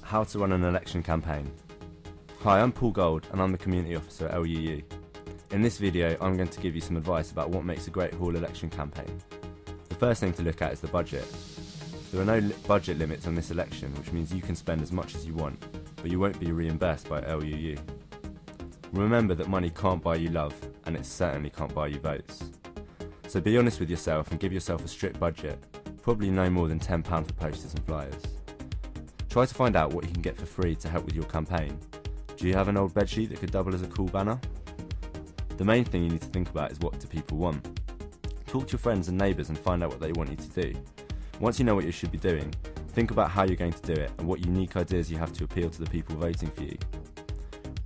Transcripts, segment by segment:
How to run an election campaign. Hi, I'm Paul Gold and I'm the Community Officer at LUU. In this video I'm going to give you some advice about what makes a great hall election campaign. The first thing to look at is the budget. There are no budget limits on this election, which means you can spend as much as you want, but you won't be reimbursed by LUU. Remember that money can't buy you love, and it certainly can't buy you votes. So be honest with yourself and give yourself a strict budget, probably no more than £10 for posters and flyers. Try to find out what you can get for free to help with your campaign. Do you have an old bedsheet that could double as a cool banner? The main thing you need to think about is, what do people want? Talk to your friends and neighbours and find out what they want you to do. Once you know what you should be doing, think about how you're going to do it and what unique ideas you have to appeal to the people voting for you.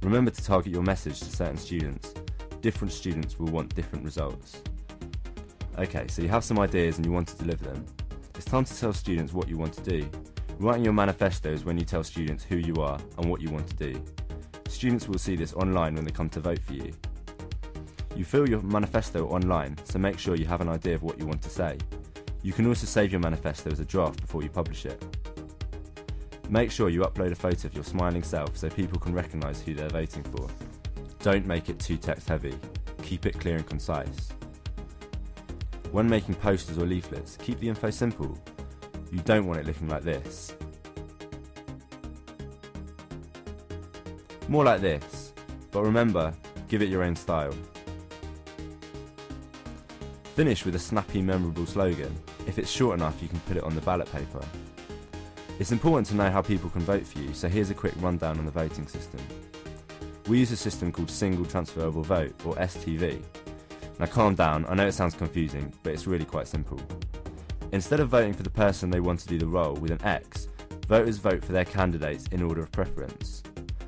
Remember to target your message to certain students. Different students will want different results. Okay, so you have some ideas and you want to deliver them. It's time to tell students what you want to do. Writing your manifesto is when you tell students who you are and what you want to do. Students will see this online when they come to vote for you. You fill your manifesto online, so make sure you have an idea of what you want to say. You can also save your manifesto as a draft before you publish it. Make sure you upload a photo of your smiling self so people can recognise who they're voting for. Don't make it too text heavy. Keep it clear and concise. When making posters or leaflets, keep the info simple. You don't want it looking like this. More like this, but remember, give it your own style. Finish with a snappy, memorable slogan. If it's short enough, you can put it on the ballot paper. It's important to know how people can vote for you, so here's a quick rundown on the voting system. We use a system called Single Transferable Vote, or STV. Now calm down, I know it sounds confusing, but it's really quite simple. Instead of voting for the person they want to do the role with an X, voters vote for their candidates in order of preference.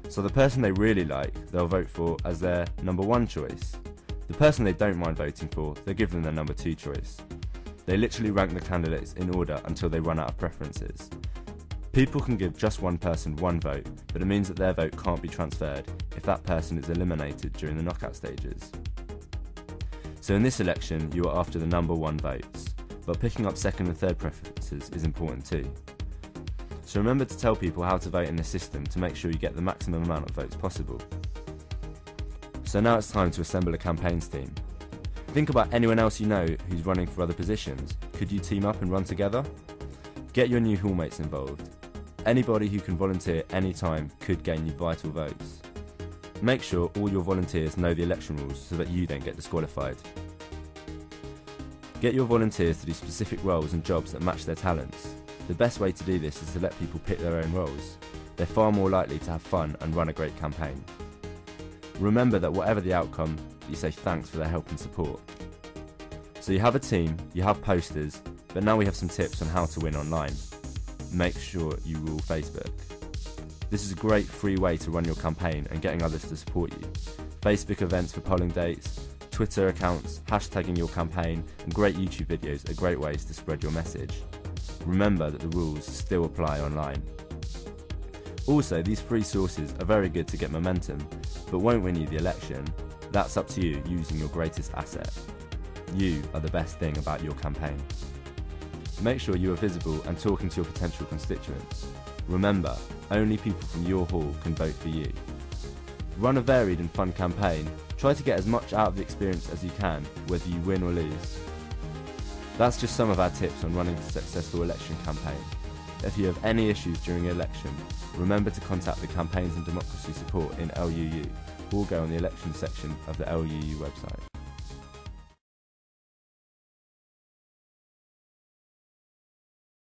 So the person they really like, they'll vote for as their number 1 choice. The person they don't mind voting for, they'll give them their number 2 choice. They literally rank the candidates in order until they run out of preferences. People can give just one person one vote, but it means that their vote can't be transferred if that person is eliminated during the knockout stages. So in this election, you are after the number 1 votes, but picking up second and third preferences is important too. So remember to tell people how to vote in the system to make sure you get the maximum amount of votes possible. So now it's time to assemble a campaigns team. Think about anyone else you know who's running for other positions. Could you team up and run together? Get your new hallmates involved. Anybody who can volunteer anytime could gain you vital votes. Make sure all your volunteers know the election rules so that you don't get disqualified. Get your volunteers to do specific roles and jobs that match their talents. The best way to do this is to let people pick their own roles. They're far more likely to have fun and run a great campaign. Remember that whatever the outcome, you say thanks for their help and support. So you have a team, you have posters, but now we have some tips on how to win online. Make sure you rule Facebook. This is a great free way to run your campaign and getting others to support you. Facebook events for polling dates, Twitter accounts, hashtagging your campaign, and great YouTube videos are great ways to spread your message. Remember that the rules still apply online. Also, these free sources are very good to get momentum, but won't win you the election. That's up to you using your greatest asset. You are the best thing about your campaign. Make sure you are visible and talking to your potential constituents. Remember, only people from your hall can vote for you. Run a varied and fun campaign. Try to get as much out of the experience as you can, whether you win or lose. That's just some of our tips on running a successful election campaign. If you have any issues during an election, remember to contact the Campaigns and Democracy Support in LUU or go on the elections section of the LUU website.